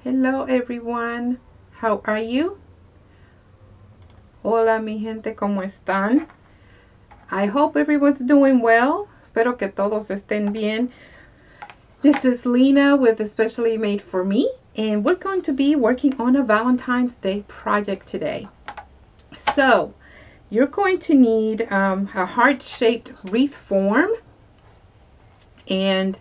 Hello everyone, how are you? Hola mi gente, ¿cómo están? I hope everyone's doing well. Espero que todos estén bien. This is Lena with Especially Made for Me, and we're going to be working on a Valentine's Day project today. So, you're going to need a heart-shaped wreath form, and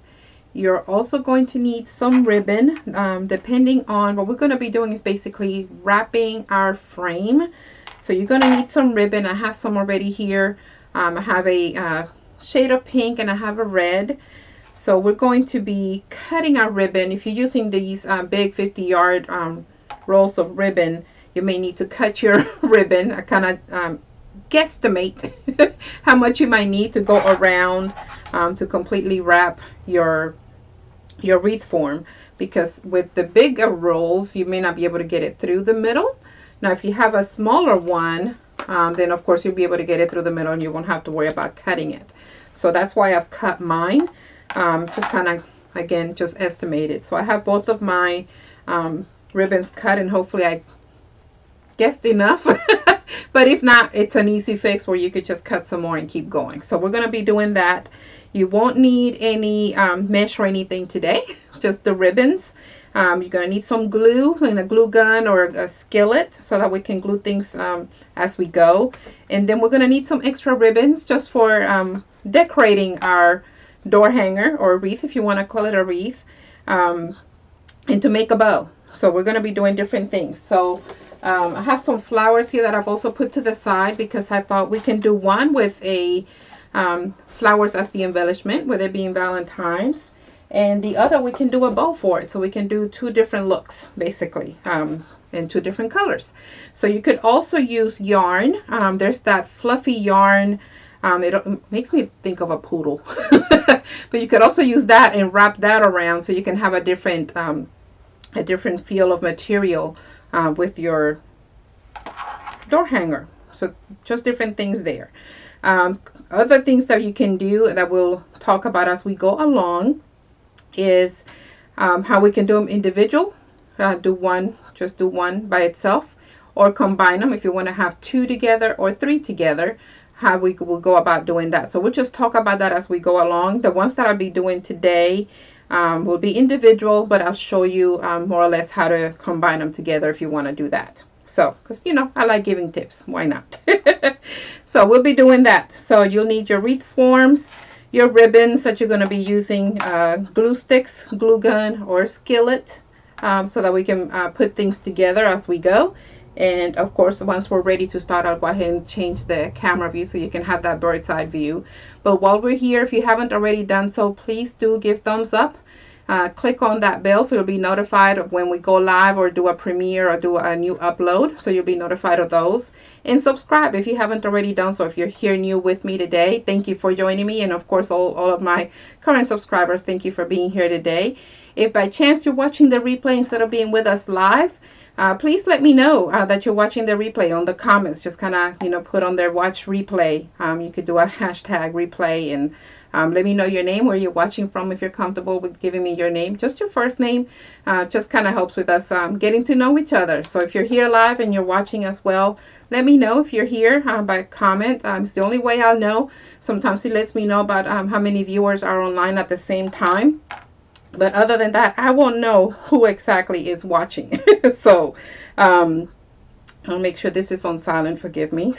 you're also going to need some ribbon. Depending on what we're going to be doing is basically wrapping our frame. So you're going to need some ribbon. I have some already here. I have a shade of pink and I have a red. So we're going to be cutting our ribbon. If you're using these big 50-yard rolls of ribbon, you may need to cut your ribbon. I kind of guesstimate how much you might need to go around to completely wrap your wreath form, because with the bigger rolls you may not be able to get it through the middle. Now if you have a smaller one, then of course you'll be able to get it through the middle and you won't have to worry about cutting it. So that's why I've cut mine, just kind of, again, just estimated. So I have both of my ribbons cut, and hopefully I guessed enough. But if not, it's an easy fix where you could just cut some more and keep going. So we're going to be doing that. You won't need any mesh or anything today, just the ribbons. You're going to need some glue and a glue gun or a skillet so that we can glue things as we go. And then we're going to need some extra ribbons just for decorating our door hanger, or wreath if you want to call it a wreath, and to make a bow. So we're going to be doing different things. So I have some flowers here that I've also put to the side because I thought we can do one with a flowers as the embellishment, with it being Valentine's, and the other we can do a bow for it. So we can do two different looks basically, in two different colors. So you could also use yarn. There's that fluffy yarn. It makes me think of a poodle. But you could also use that and wrap that around so you can have a different feel of material with your door hanger. So just different things there. Other things that you can do that we'll talk about as we go along is how we can do them individual. Just do one by itself, or combine them if you want to have two together or three together, how we will go about doing that. So we'll just talk about that as we go along. The ones that I'll be doing today will be individual, but I'll show you more or less how to combine them together if you want to do that. So, because you know, I like giving tips, why not? So we'll be doing that. So you'll need your wreath forms, your ribbons that you're going to be using, glue sticks, glue gun, or skillet, so that we can put things together as we go. And of course, once we're ready to start, I'll go ahead and change the camera view so you can have that bird's eye view. But while we're here, if you haven't already done so, please do give thumbs up. Click on that bell so you'll be notified of when we go live or do a premiere or do a new upload. So you'll be notified of those. And subscribe if you haven't already done so. If you're here new with me today, thank you for joining me. And of course, all of my current subscribers, thank you for being here today. If by chance you're watching the replay instead of being with us live, please let me know that you're watching the replay on the comments. Just kind of, you know, put on there, watch replay. You could do a hashtag replay, and let me know your name, where you're watching from, if you're comfortable with giving me your name, just your first name. Just kind of helps with us getting to know each other. So if you're here live and you're watching as well, let me know if you're here by comment. It's the only way I'll know. Sometimes it lets me know about how many viewers are online at the same time. But other than that, I won't know who exactly is watching. So I'll make sure this is on silent, forgive me,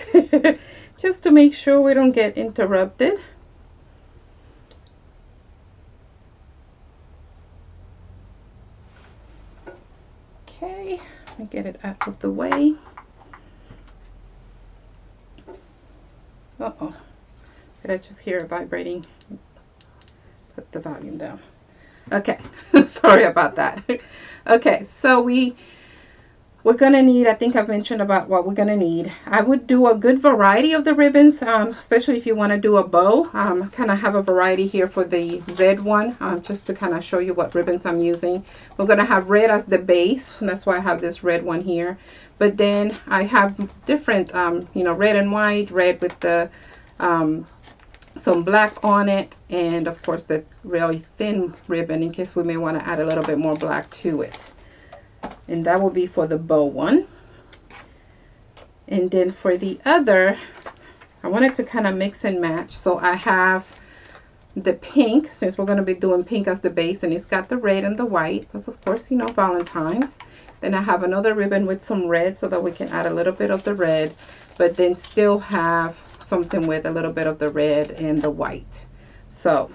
just to make sure we don't get interrupted. Okay, let me get it out of the way. Uh-oh, did I just hear it vibrating? Put the volume down. Okay, sorry about that. Okay, so we're gonna need, I think I've mentioned about what we're gonna need. I would do a good variety of the ribbons, especially if you want to do a bow. Kind of have a variety here for the red one, just to kind of show you what ribbons I'm using. We're gonna have red as the base, and that's why I have this red one here. But then I have different, you know, red and white, red with the some black on it, and of course the really thin ribbon in case we may want to add a little bit more black to it. and that will be for the bow one. And then for the other, I wanted to kind of mix and match. So I have the pink, since we're going to be doing pink as the base, and it's got the red and the white, because of course, you know, Valentine's. Then I have another ribbon with some red so that we can add a little bit of the red, but then still have something with a little bit of the red and the white. So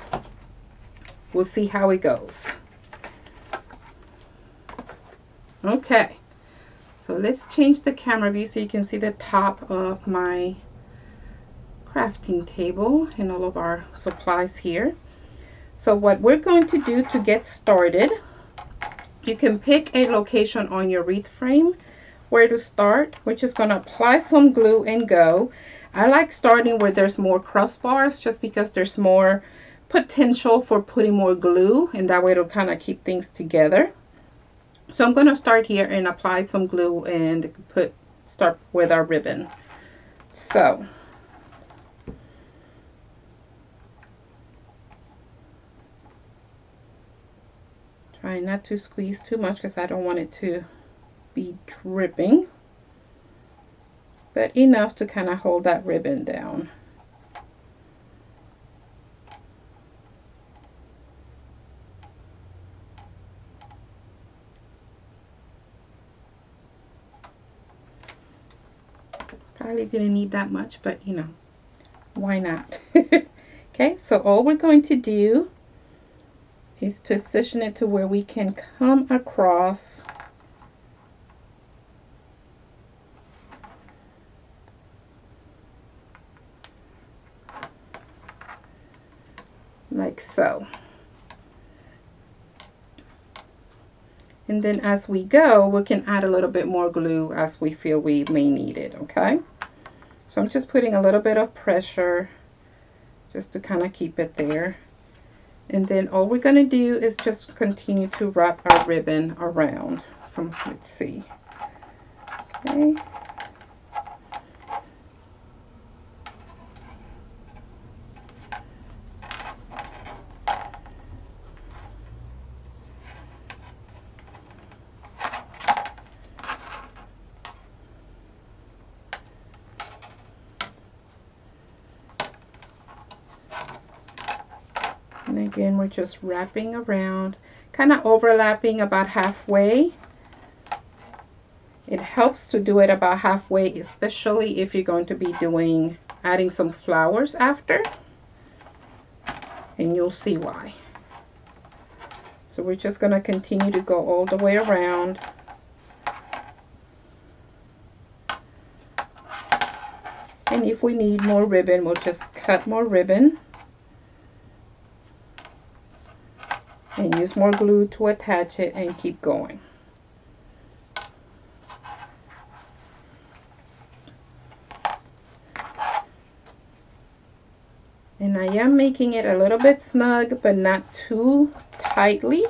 we'll see how it goes. Okay, so let's change the camera view so you can see the top of my crafting table and all of our supplies here. So what we're going to do to get started, you can pick a location on your wreath frame where to start. We're just going to apply some glue and go. I like starting where there's more crossbars just because there's more potential for putting more glue, and that way it'll kind of keep things together. So I'm going to start here and apply some glue and start with our ribbon. So try not to squeeze too much because I don't want it to be dripping, but enough to kind of hold that ribbon down. Probably didn't need that much, but you know, why not? Okay, so all we're going to do is position it to where we can come across like so. And then as we go, we can add a little bit more glue as we feel we may need it, okay? So I'm just putting a little bit of pressure just to kind of keep it there. And then all we're going to do is just continue to wrap our ribbon around. So let's see. Okay. And again, we're just wrapping around, kind of overlapping about halfway. It helps to do it about halfway, especially if you're going to be adding some flowers after. And you'll see why. So we're just going to continue to go all the way around. And if we need more ribbon, we'll just cut more ribbon. And use more glue to attach it and keep going. And I am making it a little bit snug, but not too tightly.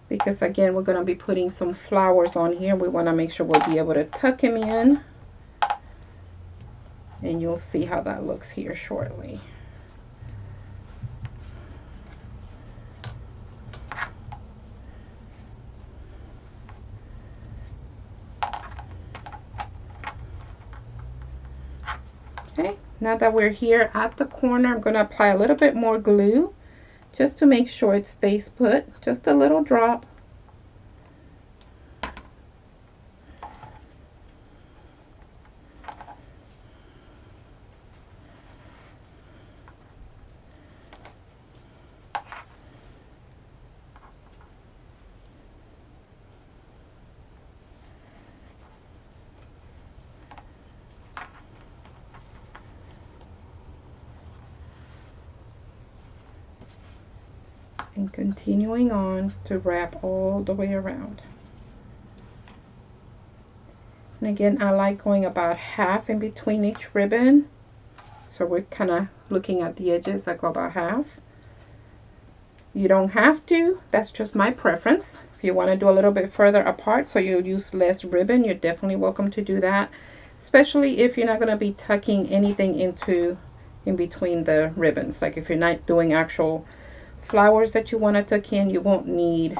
Because again, we're going to be putting some flowers on here. We want to make sure we'll be able to tuck them in. And you'll see how that looks here shortly. Okay, now that we're here at the corner, I'm going to apply a little bit more glue just to make sure it stays put. Just a little drop. And continuing on to wrap all the way around. And again, I like going about half in between each ribbon. So we're kind of looking at the edges. I go about half. You don't have to. That's just my preference. If you want to do a little bit further apart so you'll use less ribbon, you're definitely welcome to do that. Especially if you're not going to be tucking anything in between the ribbons. Like if you're not doing actual flowers that you want to tuck in, you won't need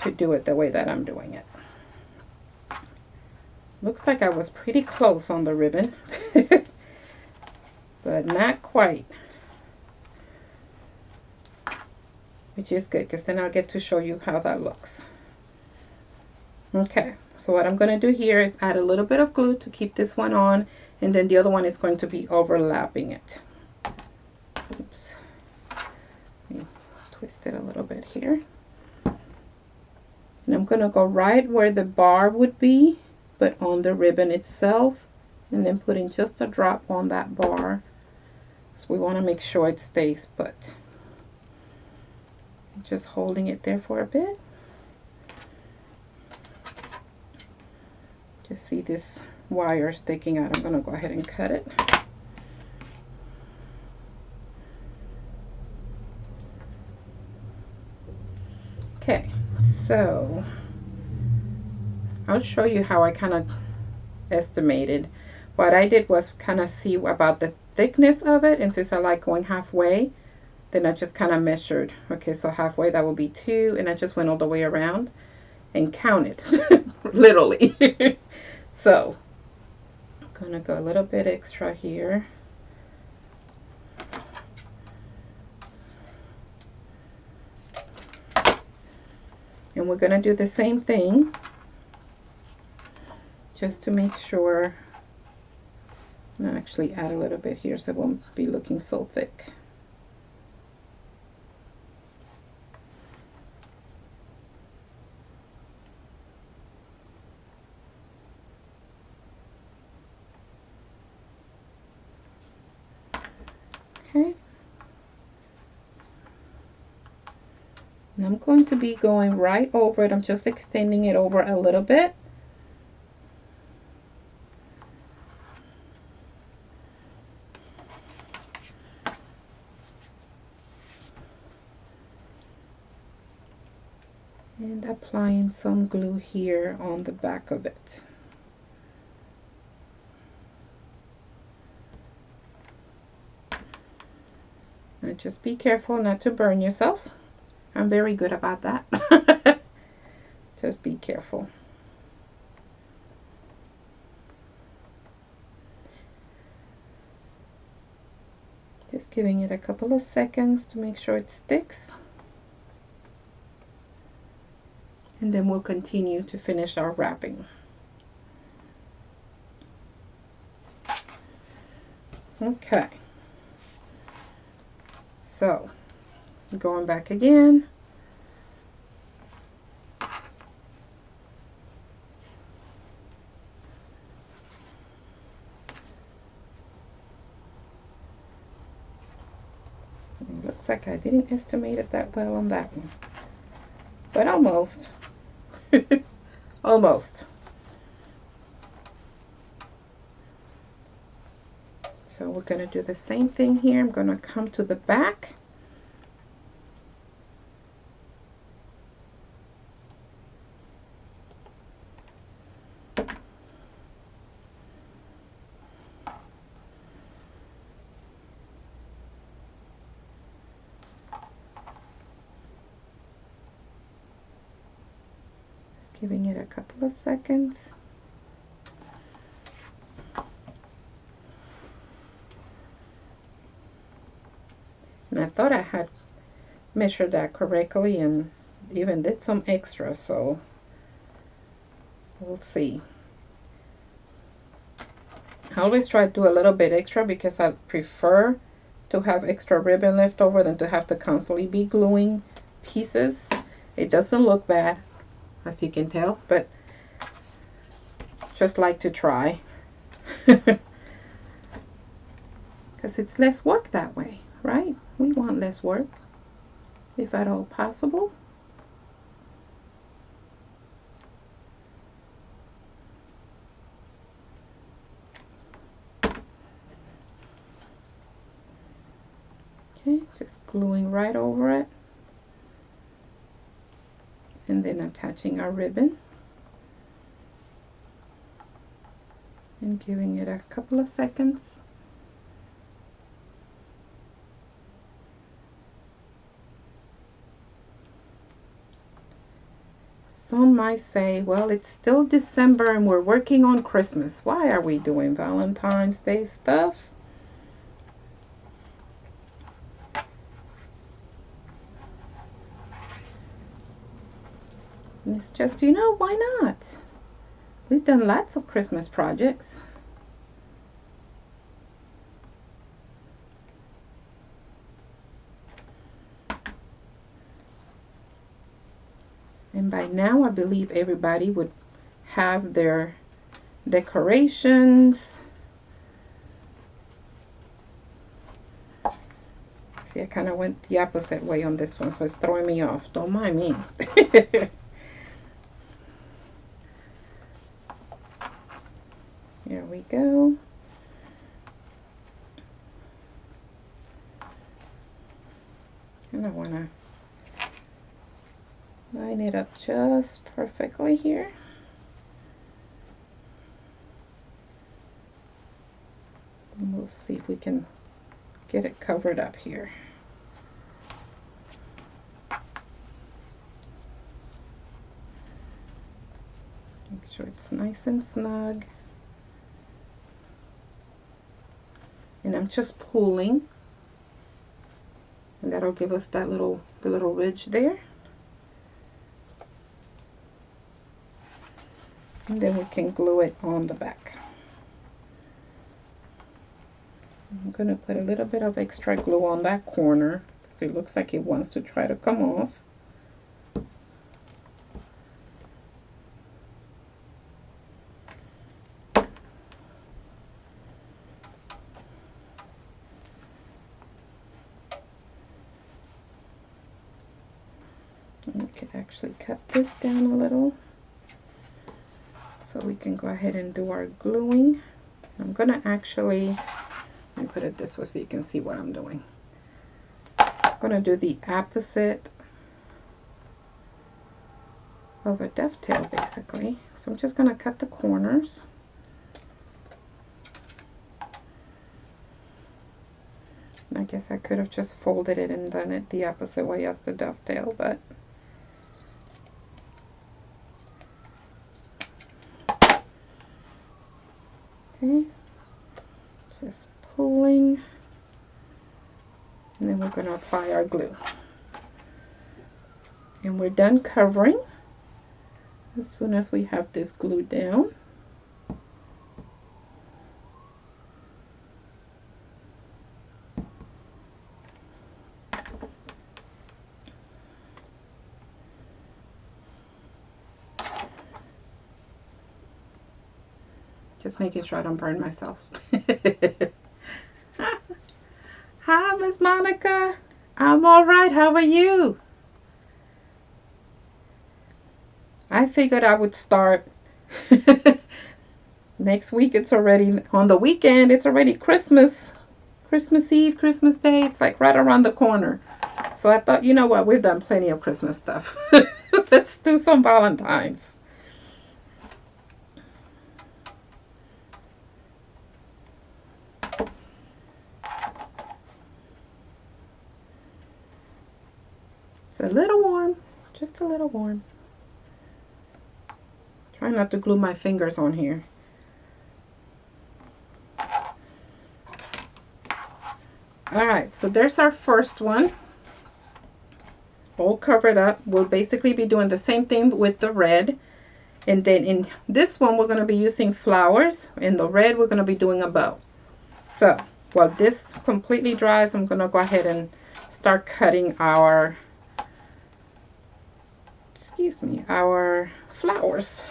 to do it the way that I'm doing it. Looks like I was pretty close on the ribbon, but not quite. Which is good, because then I'll get to show you how that looks. Okay, so what I'm going to do here is add a little bit of glue to keep this one on, and then the other one is going to be overlapping it. Oops. Let me twist it a little bit here. And I'm going to go right where the bar would be, but on the ribbon itself, and then putting just a drop on that bar. So we want to make sure it stays put. Just holding it there for a bit. Just see this wire sticking out. I'm going to go ahead and cut it. Okay, so I'll show you how I kind of estimated. What I did was kind of see about the thickness of it, and since I like going halfway, then I just kind of measured. Okay, so halfway, that will be 2, and I just went all the way around and counted, literally. So I'm gonna go a little bit extra here. And we're gonna do the same thing, just to make sure. I'll actually add a little bit here so it won't be looking so thick. Okay. And I'm going to be going right over it. I'm just extending it over a little bit. And applying some glue here on the back of it. Now just be careful not to burn yourself. I'm very good about that. Just be careful. Just giving it a couple of seconds to make sure it sticks. And then we'll continue to finish our wrapping. Okay. So, going back again. It looks like I didn't estimate it that well on that one. But almost. Almost. So we're going to do the same thing here. I'm going to come to the back. Just giving it a couple of seconds. And I thought I had measured that correctly and even did some extra, so we'll see. I always try to do a little bit extra because I prefer to have extra ribbon left over than to have to constantly be gluing pieces. It doesn't look bad, as you can tell, but just like to try. Because it's less work that way, right? We want less work, if at all possible. Okay, just gluing right over it. And then attaching our ribbon. And giving it a couple of seconds. some might say, well, it's still December and we're working on Christmas. Why are we doing Valentine's Day stuff? And it's just, you know, why not? We've done lots of Christmas projects. And by now, I believe everybody would have their decorations. See, I kind of went the opposite way on this one, so it's throwing me off. Don't mind me. Here we go. And I want to line it up just perfectly here. And we'll see if we can get it covered up here. Make sure it's nice and snug. And I'm just pulling, and that'll give us that the little ridge there. And then we can glue it on the back. I'm going to put a little bit of extra glue on that corner because it looks like it wants to try to come off. We could actually cut this down a little so we can go ahead and do our gluing. I'm going to actually, let me put it this way so you can see what I'm doing. I'm going to do the opposite of a dovetail basically. So I'm just going to cut the corners. I guess I could have just folded it and done it the opposite way as the dovetail, but okay, just pulling, and then we're going to apply our glue. And we're done covering as soon as we have this glued down. Just making sure I don't burn myself. Hi, Miss Monica. I'm all right. How are you? I figured I would start next week. It's already on the weekend. It's already Christmas. Christmas Eve, Christmas Day. It's like right around the corner. So I thought, you know what? We've done plenty of Christmas stuff. Let's do some Valentine's. It's a little warm, just a little warm. Try not to glue my fingers on here. Alright, so there's our first one. All covered up. We'll basically be doing the same thing with the red. And then in this one, we're going to be using flowers. In the red, we're going to be doing a bow. So, while this completely dries, I'm going to go ahead and start cutting our our flowers.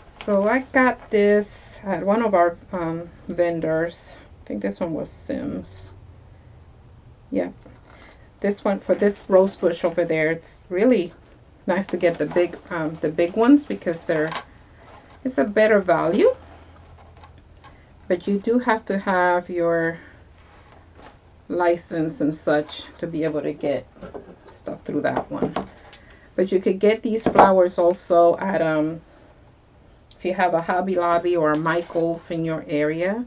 So I got this at one of our vendors. I think this one was Sims. Yeah, this one for this rose bush over there. It's really nice to get the big ones because it's a better value. But you do have to have your license and such to be able to get stuff through that one. But you could get these flowers also at if you have a Hobby Lobby or a Michael's in your area,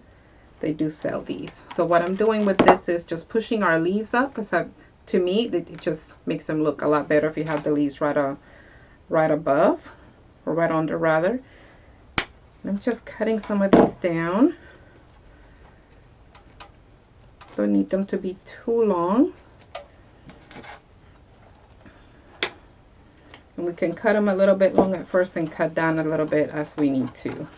they do sell these. So what I'm doing with this is just pushing our leaves up because I've to me, it just makes them look a lot better if you have the leaves right above, or right under rather. I'm just cutting some of these down. Don't need them to be too long. And we can cut them a little bit long at first and cut down a little bit as we need to.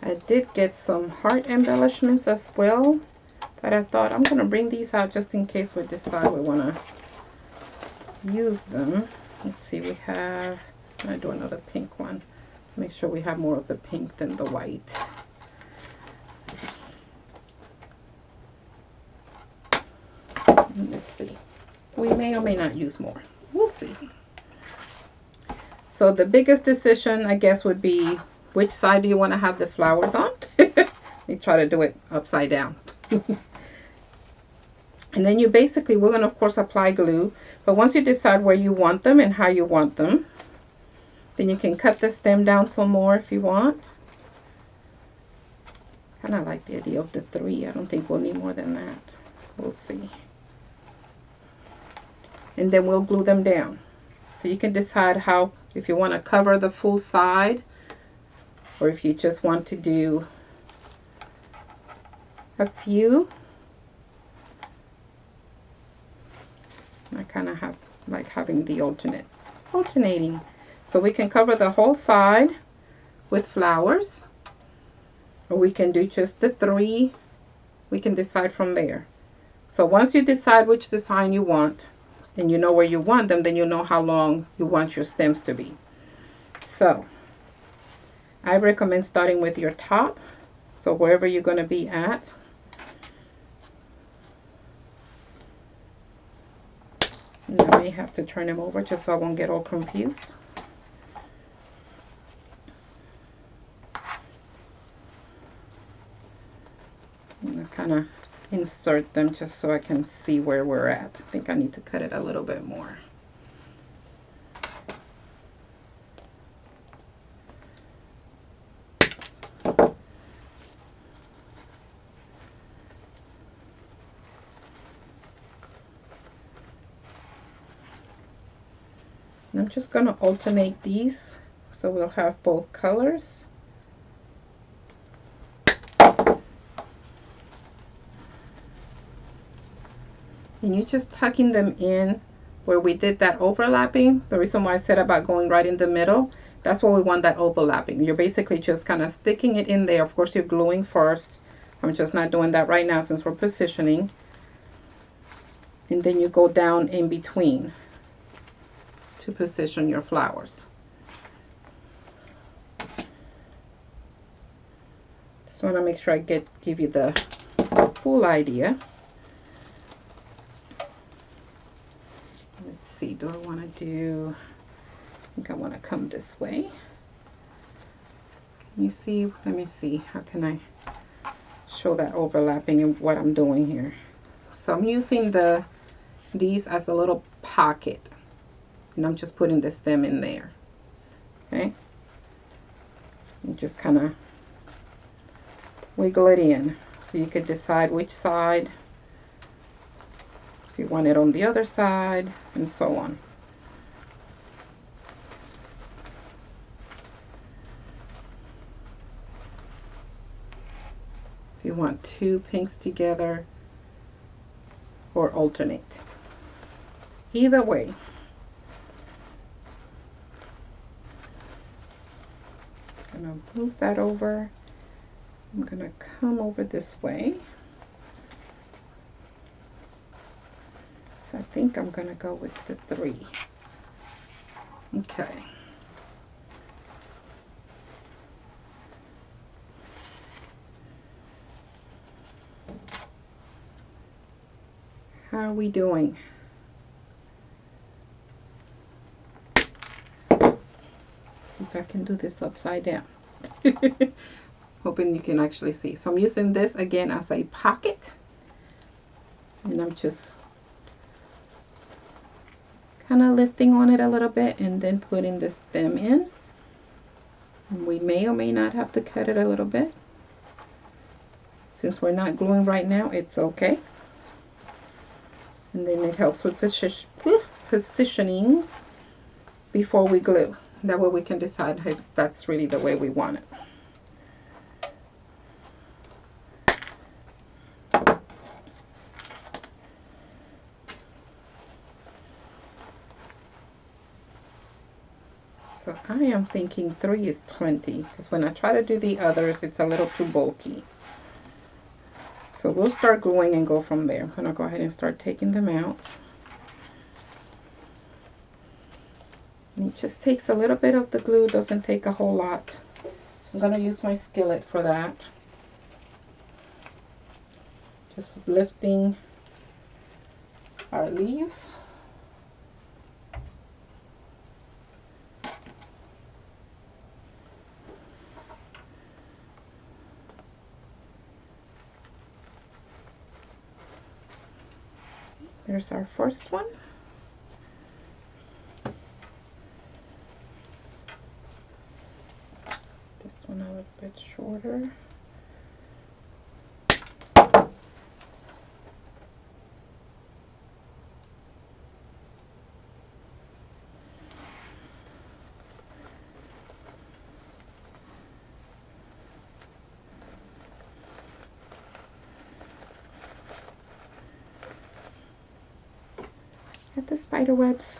I did get some heart embellishments as well that I thought I'm going to bring these out just in case we decide we want to use them. Let's see, we have, I do another pink one. Make sure we have more of the pink than the white. Let's see. We may or may not use more. We'll see. So the biggest decision, I guess, would be which side do you want to have the flowers on? We try to do it upside down. And then you basically, we're going to, of course, apply glue. But once you decide where you want them and how you want them, then you can cut the stem down some more if you want. Kind of like the idea of the 3. I don't think we'll need more than that. We'll see. And then we'll glue them down. So you can decide how, if you want to cover the full side, or if you just want to do a few. I kind of have like having the alternating. So we can cover the whole side with flowers, or we can do just the 3. We can decide from there. So once you decide which design you want, and you know where you want them, then you know how long you want your stems to be. So I recommend starting with your top. So wherever you're going to be at. And I may have to turn them over just so I won't get all confused. And I kind of insert them just so I can see where we're at. I think I need to cut it a little bit more. And I'm just going to alternate these so we'll have both colors. And you're just tucking them in where we did that overlapping. The reason why I said about going right in the middle, that's where we want that overlapping. You're basically just kind of sticking it in there. Of course, you're gluing first. I'm just not doing that right now since we're positioning. And then you go down in between to position your flowers. Just want to make sure I give you the full idea. Let's see, do I want to do, I think I want to come this way. Can you see? Let me see, how can I show that overlapping and what I'm doing here. So I'm using these as a little pocket. And I'm just putting the stem in there. Okay? And just kind of wiggle it in. So you could decide which side. If you want it on the other side, and so on. If you want 2 pinks together, or alternate. Either way. I'm going to move that over. I'm going to come over this way. So I think I'm going to go with the 3. Okay. How are we doing? See if I can do this upside down. Hoping you can actually see. So I'm using this again as a pocket. And I'm just kind of lifting on it a little bit and then putting the stem in. And we may or may not have to cut it a little bit. Since we're not gluing right now, it's okay. And then it helps with positioning before we glue. That way we can decide if that's really the way we want it. So I am thinking 3 is plenty, because when I try to do the others, it's a little too bulky. So we'll start gluing and go from there. I'm going to go ahead and start taking them out. And it just takes a little bit of the glue, doesn't take a whole lot. So I'm going to use my skillet for that. Just lifting our leaves. There's our first one. This one a little bit shorter. At the spider webs.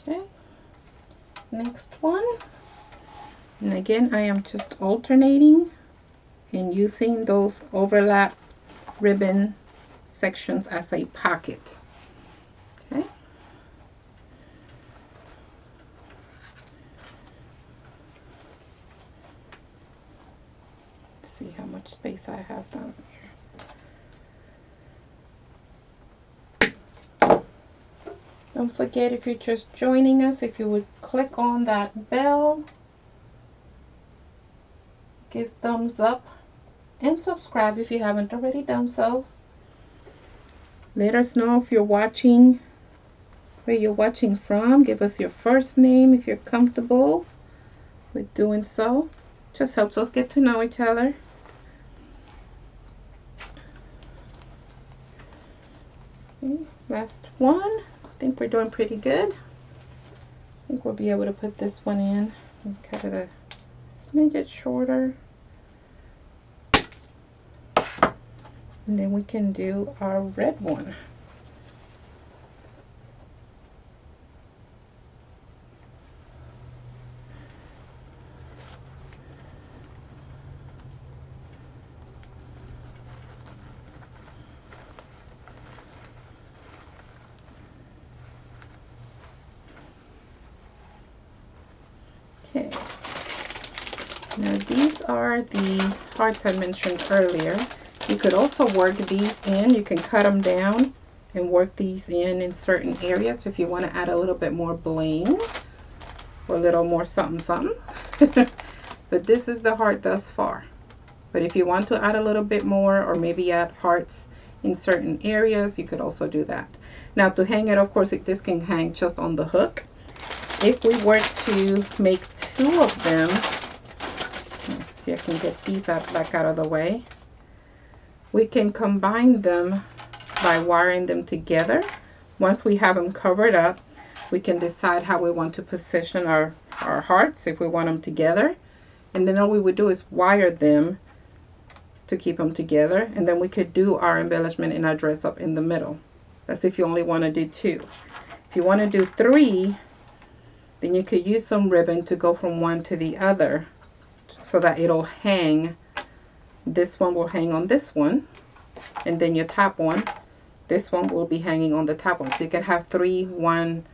Okay, next one. And again, I am just alternating and using those overlap ribbon sections as a pocket. Okay. Let's see how much space I have down here. Don't forget, if you're just joining us, if you would click on that bell, give thumbs up, and subscribe if you haven't already done so. Let us know if you're watching, where you're watching from. Give us your first name if you're comfortable with doing so. Just helps us get to know each other. Okay, last one. I think we're doing pretty good. I think we'll be able to put this one in and cut it a smidget shorter. And then we can do our red one. Okay. Now these are the hearts I mentioned earlier. You could also work these in. You can cut them down and work these in certain areas if you want to add a little bit more bling or a little more something something. But this is the heart thus far. But if you want to add a little bit more, or maybe add hearts in certain areas, you could also do that. Now to hang it, of course, this can hang just on the hook. If we were to make 2 of them, so I can get these back out of the way, we can combine them by wiring them together. Once we have them covered up, we can decide how we want to position our hearts, if we want them together. And then all we would do is wire them to keep them together. And then we could do our embellishment in our dress up in the middle. That's if you only want to do 2. If you want to do 3, then you could use some ribbon to go from one to the other so that it'll hang. This one will hang on this one, and then your top one, this one will be hanging on the top one. So you can have 3, one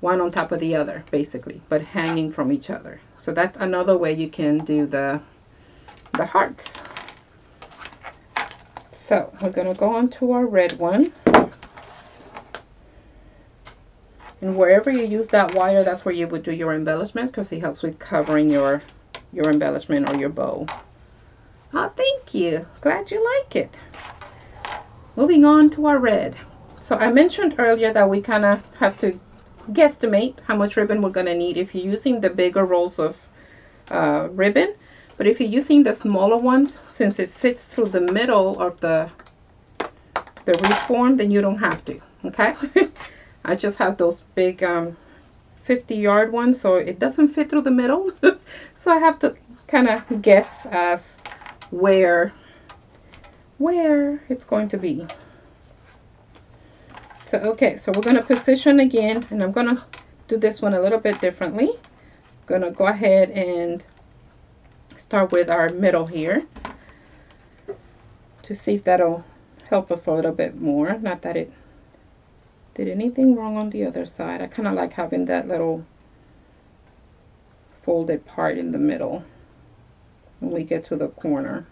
on top of the other, basically, but hanging from each other. So that's another way you can do the hearts. So we're going to go on to our red one. And wherever you use that wire, that's where you would do your embellishments, because it helps with covering your embellishment or your bow. Oh, thank you. Glad you like it. Moving on to our red. So I mentioned earlier that we kind of have to guesstimate how much ribbon we're going to need if you're using the bigger rolls of ribbon. But if you're using the smaller ones, since it fits through the middle of the wreath form, then you don't have to, okay? I just have those big 50-yard ones, so it doesn't fit through the middle. So I have to kind of guess as where it's going to be. So okay, so we're going to position again, and I'm going to do this one a little bit differently. I'm going to go ahead and start with our middle here to see if that'll help us a little bit more. Not that it did anything wrong on the other side. I kind of like having that little folded part in the middle when we get to the corner.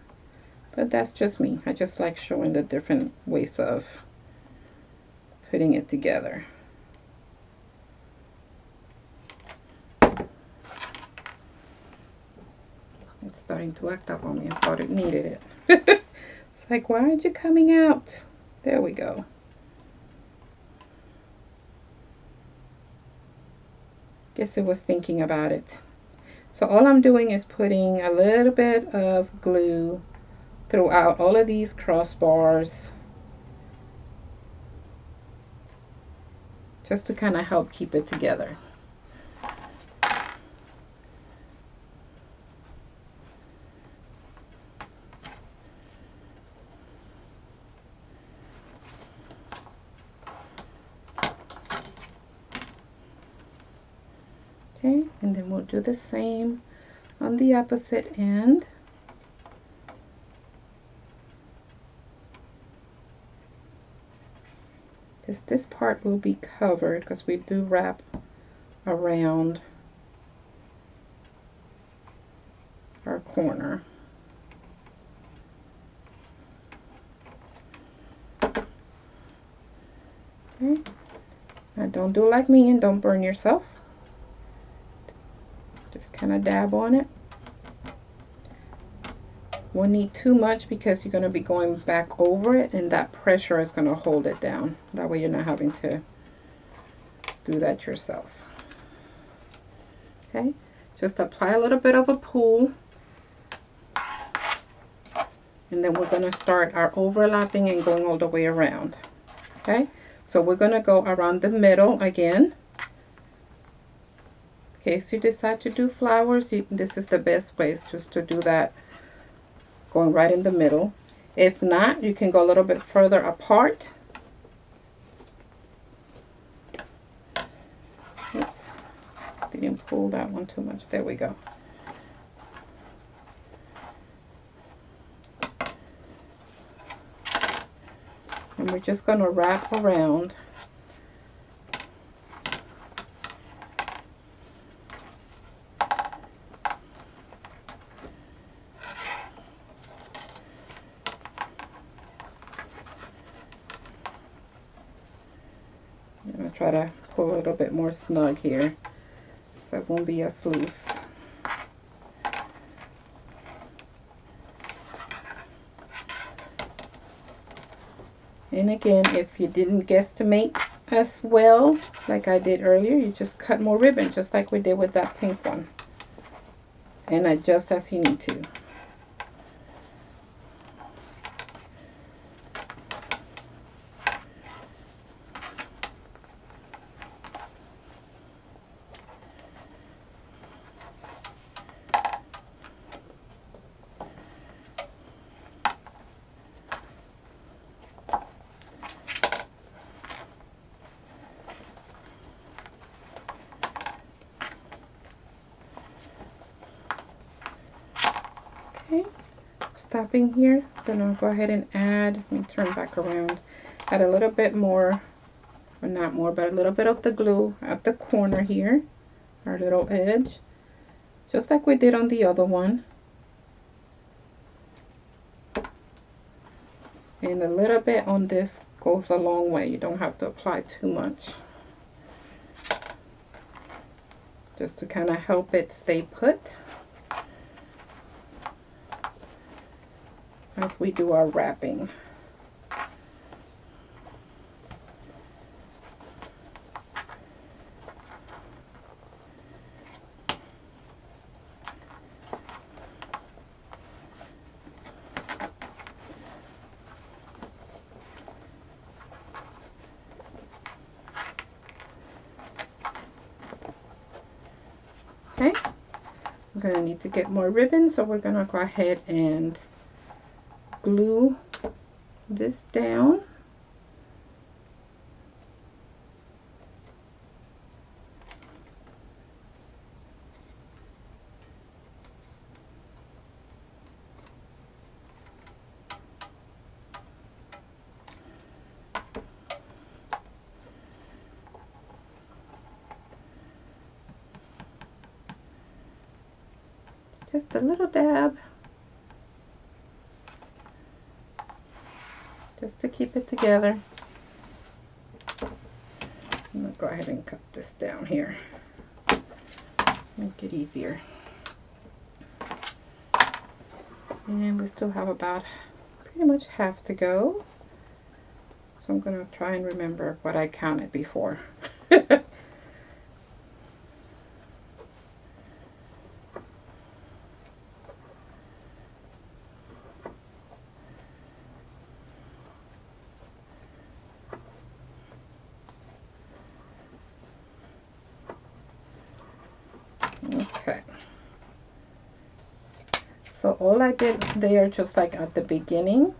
But that's just me. I just like showing the different ways of putting it together. It's starting to act up on me. I thought it needed it. It's like, why aren't you coming out? There we go. Guess it was thinking about it. So all I'm doing is putting a little bit of glue throughout all of these crossbars, just to kind of help keep it together. Okay, and then we'll do the same on the opposite end. Because this part will be covered, because we do wrap around our corner. Okay, now don't do like me and don't burn yourself. Just kind of dab on it. Won't need too much because you're going to be going back over it, and that pressure is going to hold it down. That way you're not having to do that yourself. Okay, just apply a little bit of a pull, and then we're going to start our overlapping and going all the way around. Okay, so we're going to go around the middle again. In case you decide to do flowers, this is the best place just to do that, going right in the middle. If not, you can go a little bit further apart. Oops, didn't pull that one too much. There we go. And we're just going to wrap around. Try to pull a little bit more snug here so it won't be as loose. And again, if you didn't guesstimate as well like I did earlier, you just cut more ribbon just like we did with that pink one, and adjust as you need to. Okay, stopping here, then I'll go ahead and add, let me turn back around, add a little bit more, or not more, but a little bit of the glue at the corner here, our little edge, just like we did on the other one. And a little bit on this goes a long way. You don't have to apply too much. Just to kind of help it stay put as we do our wrapping. Okay, I'm going to need to get more ribbon, so we're going to go ahead and glue this down. Just a little dab, just to keep it together. I'm going to go ahead and cut this down here, make it easier. And we still have about pretty much half to go. So I'm going to try and remember what I counted before. Okay, so all I did there, just like at the beginning,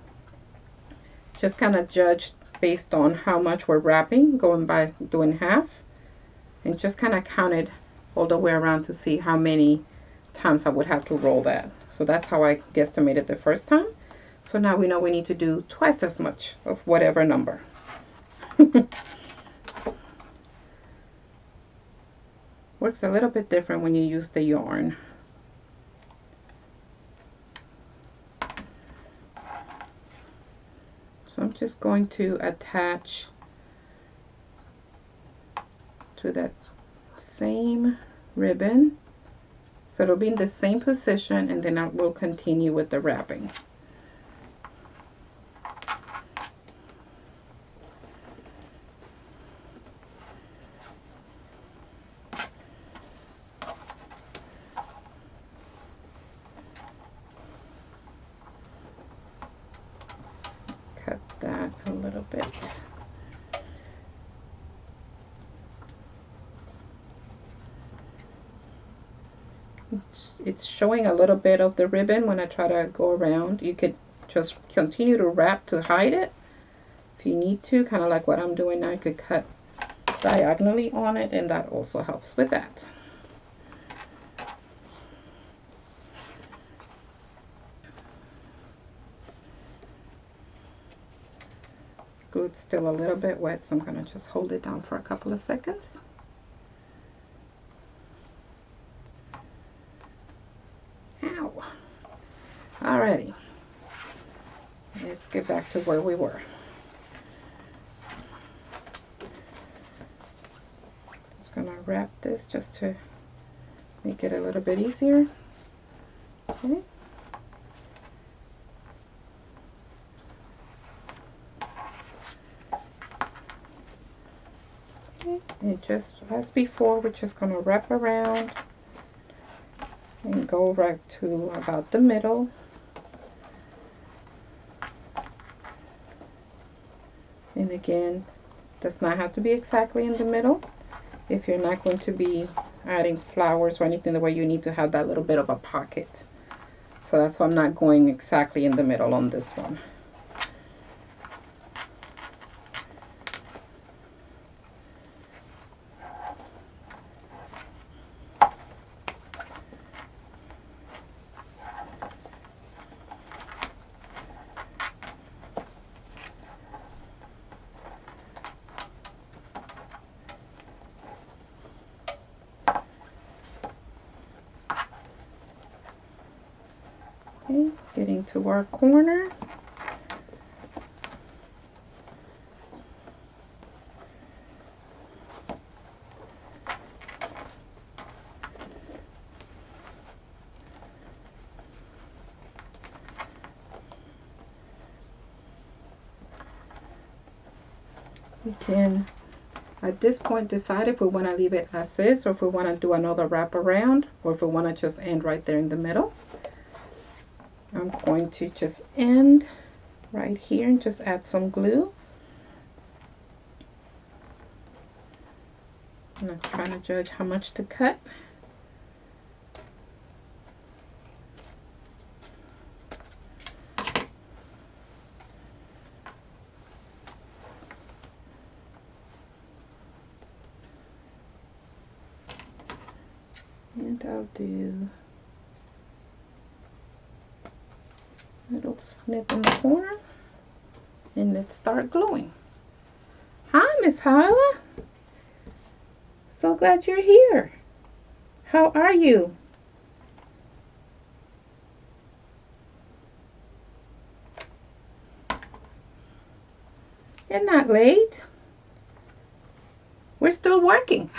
just kind of judged based on how much we're wrapping, going by doing half, and just kind of counted all the way around to see how many times I would have to roll that. So that's how I guesstimated the first time. So now we know we need to do twice as much of whatever number. Works a little bit different when you use the yarn. So I'm just going to attach to that same ribbon. So it'll be in the same position, and then I will continue with the wrapping. Cut that a little bit. It's showing a little bit of the ribbon when I try to go around. You could just continue to wrap to hide it if you need to, kind of like what I'm doing now. You could cut diagonally on it, and that also helps with that. Glue's still a little bit wet, so I'm going to just hold it down for a couple of seconds. Ow! Alrighty, let's get back to where we were. Just going to wrap this just to make it a little bit easier. Okay. And just as before, we're just going to wrap around and go right to about the middle. And again, does not have to be exactly in the middle if you're not going to be adding flowers or anything, the way you need to have that little bit of a pocket. So that's why I'm not going exactly in the middle on this one. Okay, getting to our corner. We can, at this point, decide if we want to leave it as is, or if we want to do another wrap around, or if we want to just end right there in the middle. I'm going to just end right here and just add some glue. I'm not trying to judge how much to cut. And I'll do a little snip in the corner, and let's start gluing. Hi, Miss Hyla. So glad you're here. How are you? You're not late. We're still working.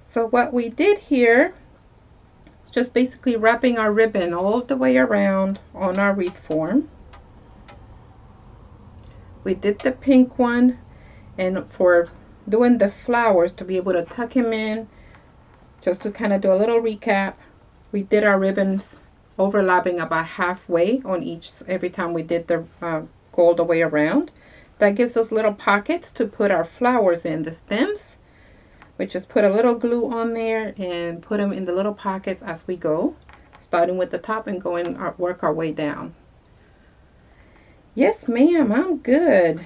So what we did here is just basically wrapping our ribbon all the way around on our wreath form. We did the pink one, and for doing the flowers, to be able to tuck them in, just to kind of do a little recap, we did our ribbons overlapping about halfway on each, every time we did the go all the way around. That gives us little pockets to put our flowers in, the stems. We just put a little glue on there and put them in the little pockets as we go, starting with the top and going work our way down. Yes, ma'am, I'm good.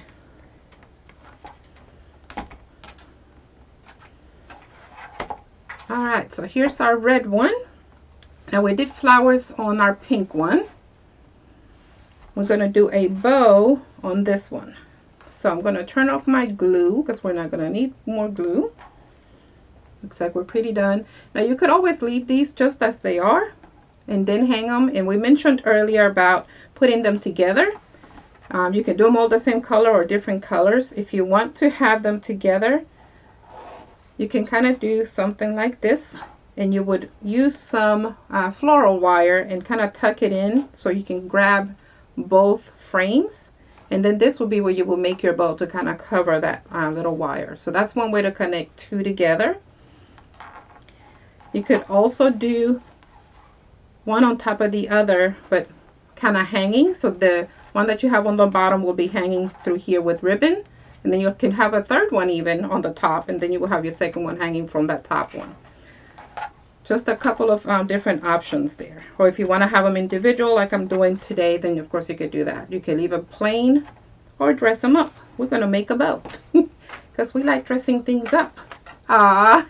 All right, so here's our red one. Now we did flowers on our pink one. We're going to do a bow on this one. So I'm going to turn off my glue because we're not going to need more glue. Looks like we're pretty done. Now you could always leave these just as they are and then hang them. And we mentioned earlier about putting them together. You can do them all the same color or different colors. If you want to have them together, you can kind of do something like this. And you would use some floral wire and kind of tuck it in so you can grab both frames. And then this will be where you will make your bow to kind of cover that little wire. So that's one way to connect two together. You could also do one on top of the other, but kind of hanging. So the one that you have on the bottom will be hanging through here with ribbon. And then you can have a third one even on the top. And then you will have your second one hanging from that top one. Just a couple of different options there. Or if you want to have them individual like I'm doing today, then of course you could do that. You can leave them plain or dress them up. We're going to make a bow because we like dressing things up. Ah,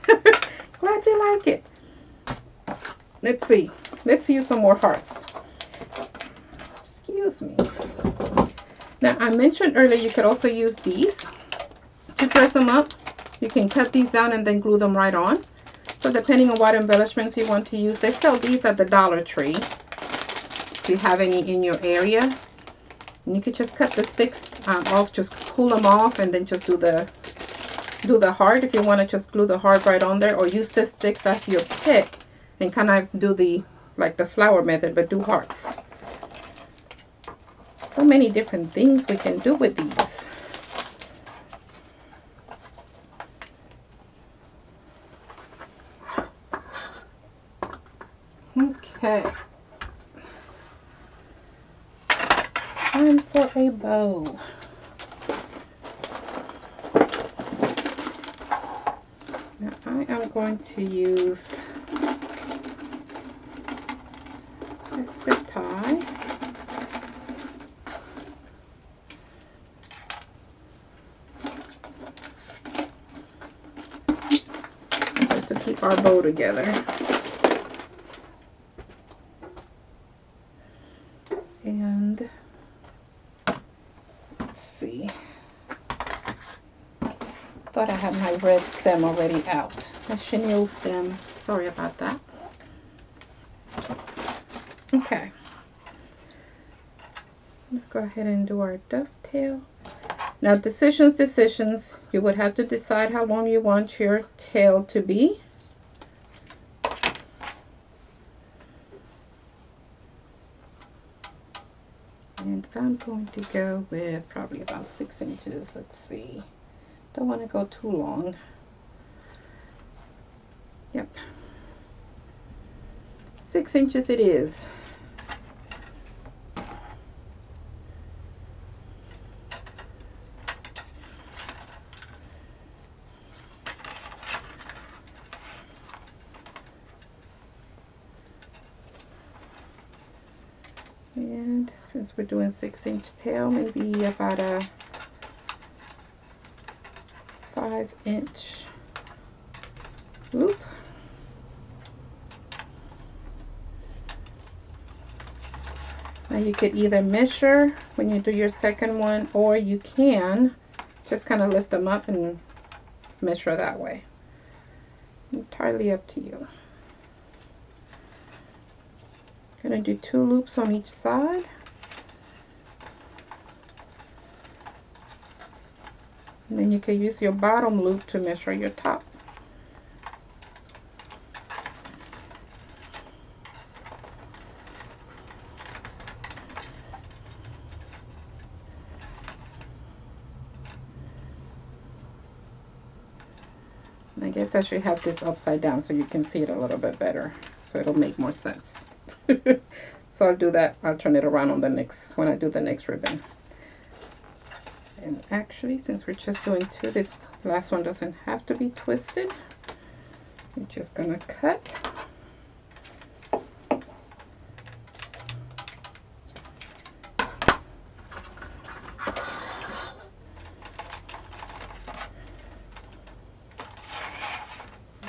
glad you like it. Let's see. Let's use some more hearts. Excuse me. Now I mentioned earlier you could also use these to dress them up. You can cut these down and then glue them right on. So depending on what embellishments you want to use, they sell these at the Dollar Tree. If you have any in your area, and you could just cut the sticks off, just pull them off, and then just do the heart. If you want to just glue the heart right on there, or use the sticks as your pick and kind of do the flower method, but do hearts. So many different things we can do with these. Okay, time for a bow. Now I am going to use a zip tie. Just to keep our bow together. And let's see, thought I had my red stem already out, my chenille stem. Sorry about that. Okay, let's go ahead and do our dovetail. Now decisions, you would have to decide how long you want your tail to be. I'm going to go with probably about 6 inches. Let's see. Don't want to go too long. Yep. 6 inches it is. And since we're doing 6-inch tail, maybe about a 5-inch loop. Now you could either measure when you do your second one, or you can just kind of lift them up and measure that way. Entirely up to you. Gonna do 2 loops on each side. And then you can use your bottom loop to measure your top. And I guess I should have this upside down so you can see it a little bit better, so it'll make more sense. So I'll do that. I'll turn it around on the next, when I do the next ribbon. And actually, since we're just doing 2, this last one doesn't have to be twisted. We're just gonna cut.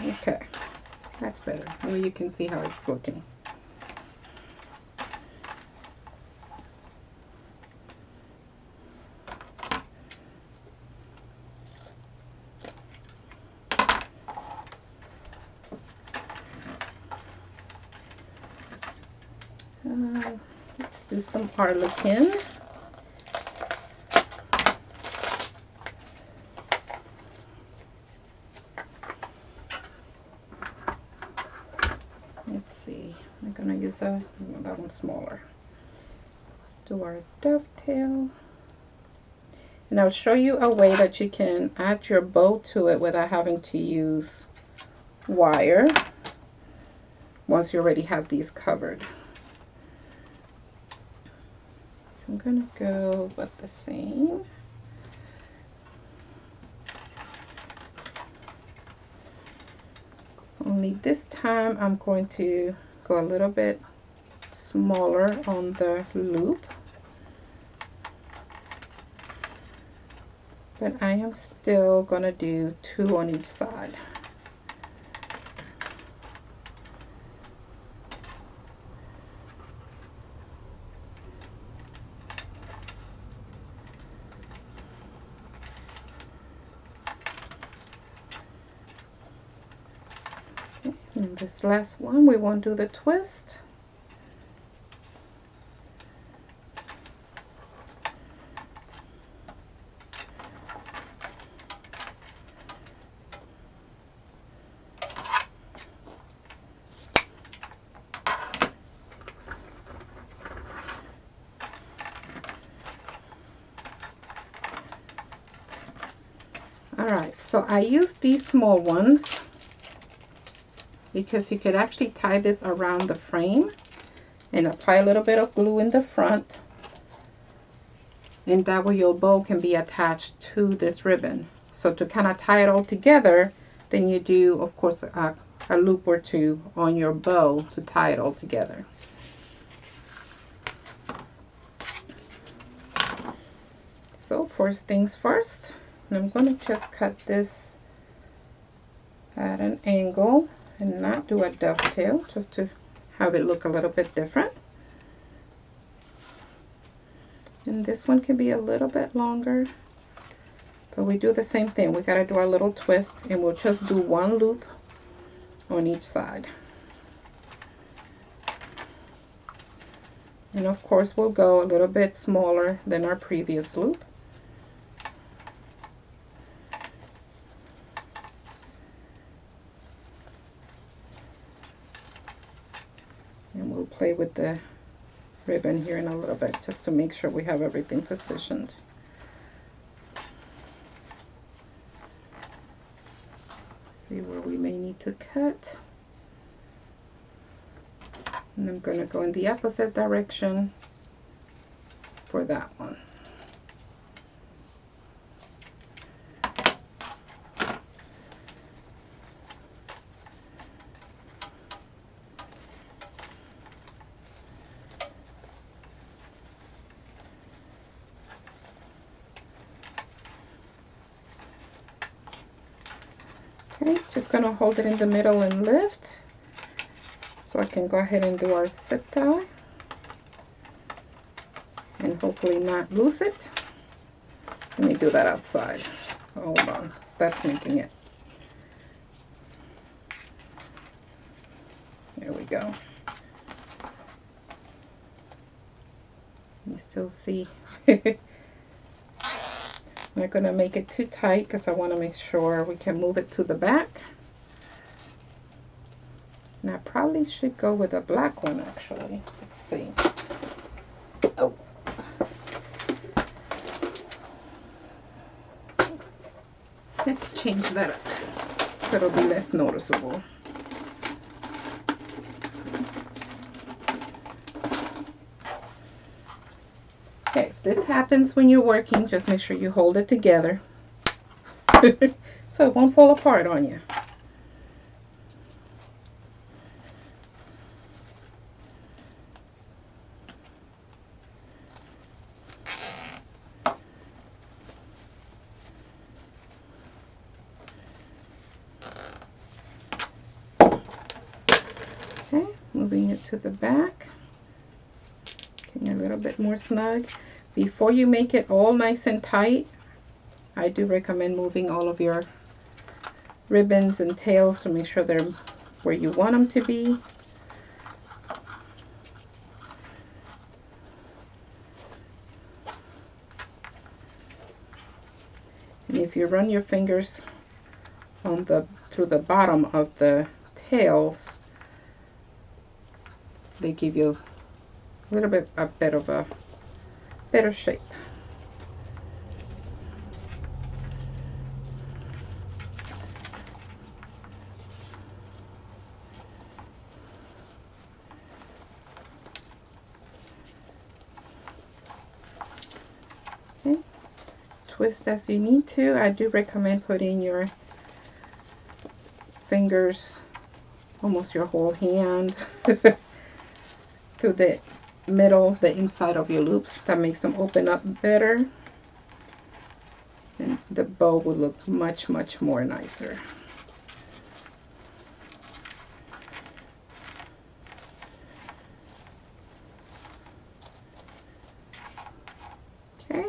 Okay, that's better. Now you can see how it's looking. Let's do some harlequin. Let's see, I'm gonna use that one smaller. Let's do our dovetail. And I'll show you a way that you can add your bow to it without having to use wire once you already have these covered. I'm gonna go with the same. Only this time I'm going to go a little bit smaller on the loop. But I am still gonna do 2 on each side. And this last one, we won't do the twist. Alright, so I used these small ones because you could actually tie this around the frame and apply a little bit of glue in the front, and that way your bow can be attached to this ribbon. So to kind of tie it all together, then you do, of course, a loop or 2 on your bow to tie it all together. So first things first, I'm going to just cut this at an angle and not do a dovetail, just to have it look a little bit different. And this one can be a little bit longer, but we do the same thing. We got to do our little twist, and we'll just do 1 loop on each side. And of course we'll go a little bit smaller than our previous loop. And we'll play with the ribbon here in a little bit just to make sure we have everything positioned. See where we may need to cut. And I'm going to go in the opposite direction for that one. Okay, just going to hold it in the middle and lift so I can go ahead and do our zip tie and hopefully not lose it. Let me do that outside. Hold on, that's making it. There we go. You still see. I'm not going to make it too tight because I want to make sure we can move it to the back. And I probably should go with a black one actually. Let's see. Oh. Let's change that up so it'll be less noticeable. Okay, if this happens when you're working, just make sure you hold it together so it won't fall apart on you. Okay, moving it to the back. Getting a little bit more snug. Before you make it all nice and tight, I do recommend moving all of your ribbons and tails to make sure they're where you want them to be. And if you run your fingers on through the bottom of the tails, they give you a little bit a bit of a better shape. Okay, twist as you need to. I do recommend putting your fingers, almost your whole hand, through the middle, the inside of your loops. That makes them open up better, and the bow will look much more nicer. Okay,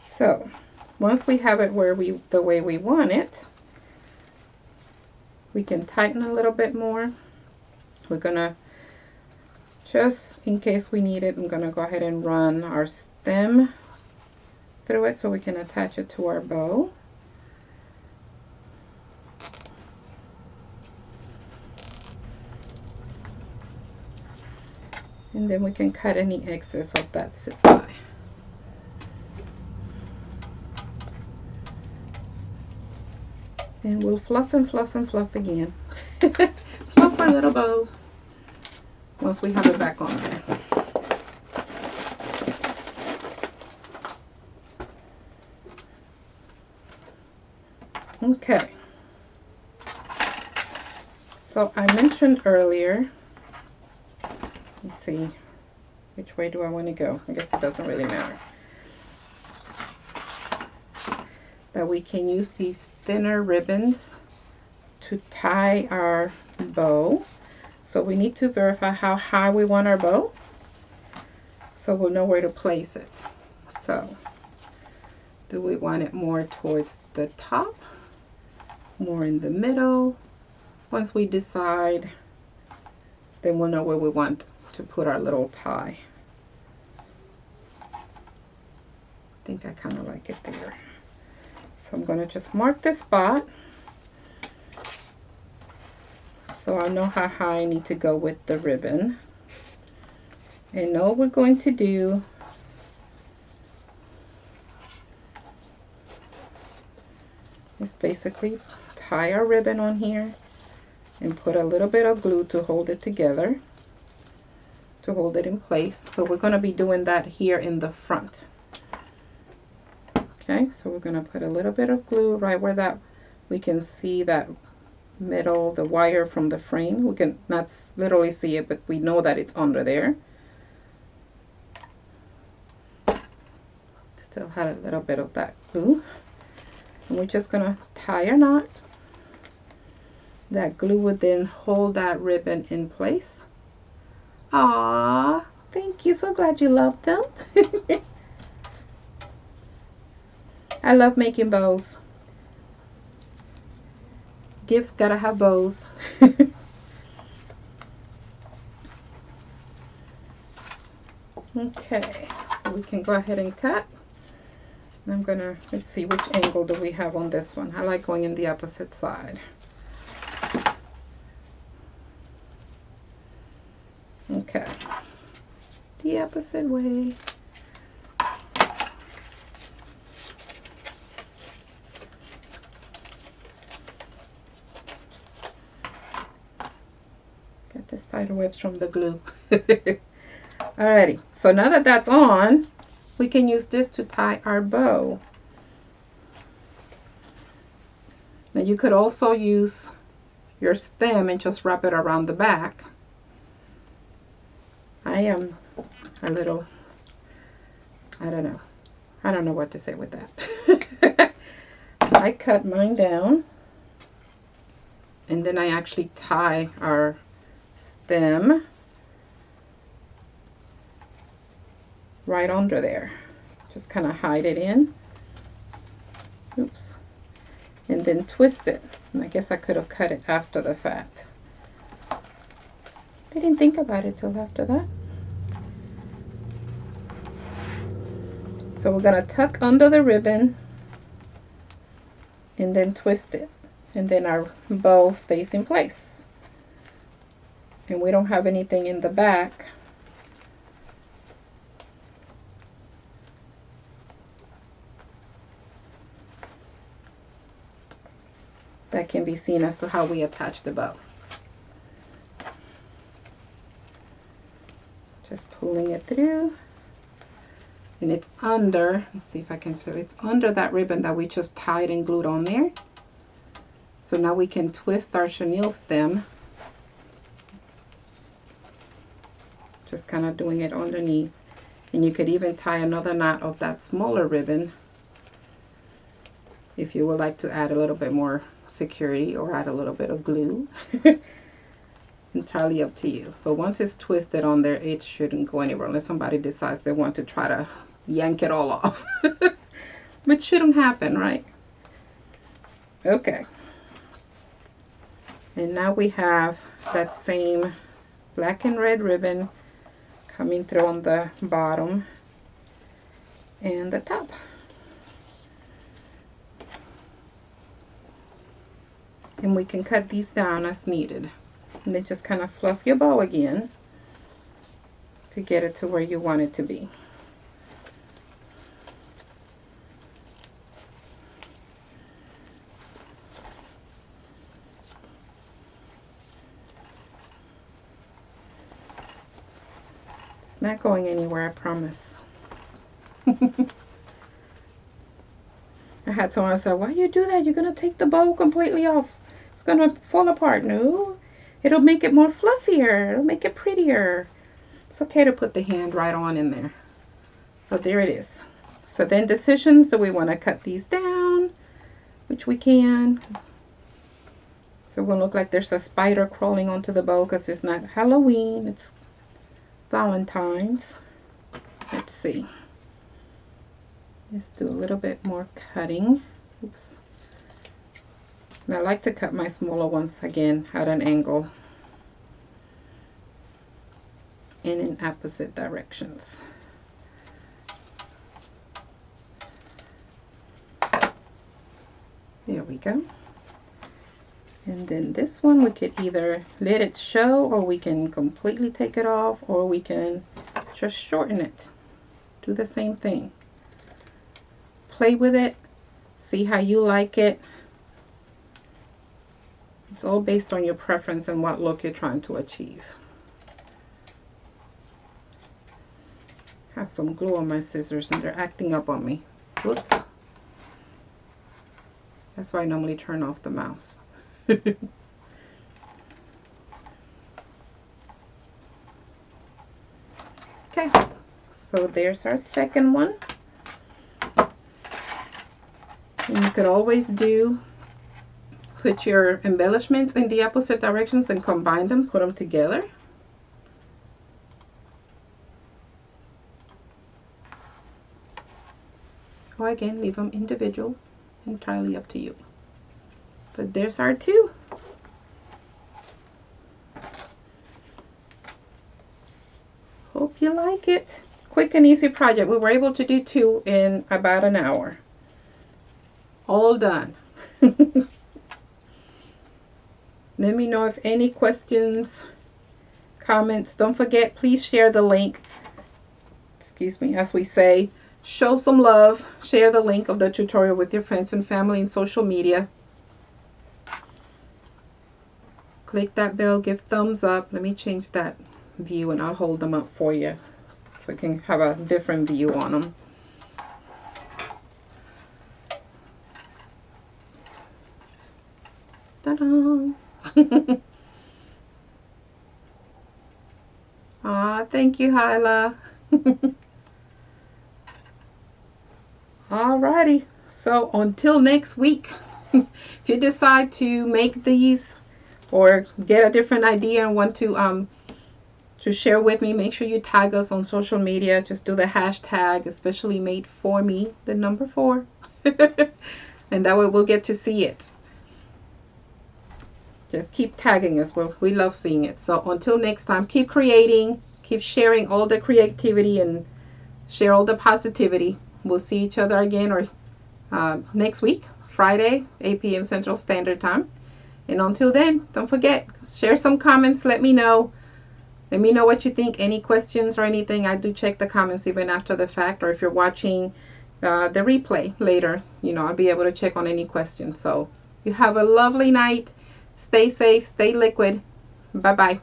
so once we have it where the way we want it, we can tighten a little bit more. We're gonna, just in case we need it, I'm gonna go ahead and run our stem through it so we can attach it to our bow. And then we can cut any excess of that zip tie. And we'll fluff and fluff and fluff again. Fluff our little bow once we have it back on there. Okay. So I mentioned earlier, let's see, which way do I want to go? I guess it doesn't really matter. That we can use these thinner ribbons to tie our bow. So we need to verify how high we want our bow, so we'll know where to place it. So do we want it more towards the top, more in the middle? Once we decide, then we'll know where we want to put our little tie. I think I kind of like it there. So I'm going to just mark this spot so I know how high I need to go with the ribbon. And all we're going to do is basically tie our ribbon on here and put a little bit of glue to hold it together, to hold it in place. But we're going to be doing that here in the front. Okay, so we're going to put a little bit of glue right where that we can see that middle, the wire from the frame. We can not literally see it, but we know that it's under there. Still had a little bit of that glue. And we're just going to tie a knot. That glue would then hold that ribbon in place. Ah, thank you. So glad you loved them. I love making bows. Gifts gotta have bows. Okay, so we can go ahead and cut. I'm gonna, let's see, which angle do we have on this one? I like going in the opposite side. Okay, the opposite way. Get the spider webs from the glue. Alrighty, so now that that's on, we can use this to tie our bow. Now you could also use your stem and just wrap it around the back. I am a little, I don't know what to say with that. I cut mine down and then I actually tie our stem right under there. Just kind of hide it in. Oops. And then twist it. And I guess I could have cut it after the fact. Didn't think about it till after that. So we're going to tuck under the ribbon and then twist it. And then our bow stays in place. And we don't have anything in the back. That can be seen as to how we attach the bow. Just pulling it through. And it's under, let's see if I can show, it's under that ribbon that we just tied and glued on there. So now we can twist our chenille stem. Just kind of doing it underneath. And you could even tie another knot of that smaller ribbon if you would like to add a little bit more security or add a little bit of glue. Entirely up to you. But once it's twisted on there, it shouldn't go anywhere unless somebody decides they want to try to yank it all off. Which shouldn't happen, right? Okay. And now we have that same black and red ribbon coming through on the bottom and the top. And we can cut these down as needed. And then just kind of fluff your bow again to get it to where you want it to be. It's not going anywhere, I promise. I had someone say, why you do that? You're going to take the bow completely off. It's going to fall apart. No. It'll make it more fluffier. It'll make it prettier. It's okay to put the hand right on in there. So there it is. So then decisions, do we want to cut these down? Which we can. So it won't look like there's a spider crawling onto the bow because it's not Halloween. It's Valentine's. Let's see. Let's do a little bit more cutting. Oops. And I like to cut my smaller ones again at an angle and in opposite directions. There we go. And then this one we could either let it show, or we can completely take it off, or we can just shorten it. Do the same thing. Play with it. See how you like it. It's all based on your preference and what look you're trying to achieve. I have some glue on my scissors and they're acting up on me. Whoops. That's why I normally turn off the mouse. Okay, so there's our second one. And you could always put your embellishments in the opposite directions and combine them, put them together. Or again, leave them individual, entirely up to you. But there's our two. Hope you like it. Quick and easy project. We were able to do 2 in about an hour. All done. Let me know if any questions, comments. Don't forget, please share the link. Excuse me, as we say, show some love. Share the link of the tutorial with your friends and family and social media. Click that bell, give thumbs up. Let me change that view and I'll hold them up for you so you can have a different view on them. Ta-da! Ah, thank you, Hyla. Alrighty, so until next week, if you decide to make these or get a different idea and want to share with me, make sure you tag us on social media. Just do the hashtag especially made for me, the number 4. And that way we'll get to see it. Just keep tagging us. We love seeing it. So until next time, keep creating, keep sharing all the creativity and share all the positivity. We'll see each other again or next week, Friday, 8 p.m. Central Standard Time. And until then, don't forget, share some comments. Let me know. Let me know what you think. Any questions or anything. I do check the comments even after the fact. Or if you're watching the replay later, I'll be able to check on any questions. So you have a lovely night. Stay safe. Stay liquid. Bye-bye.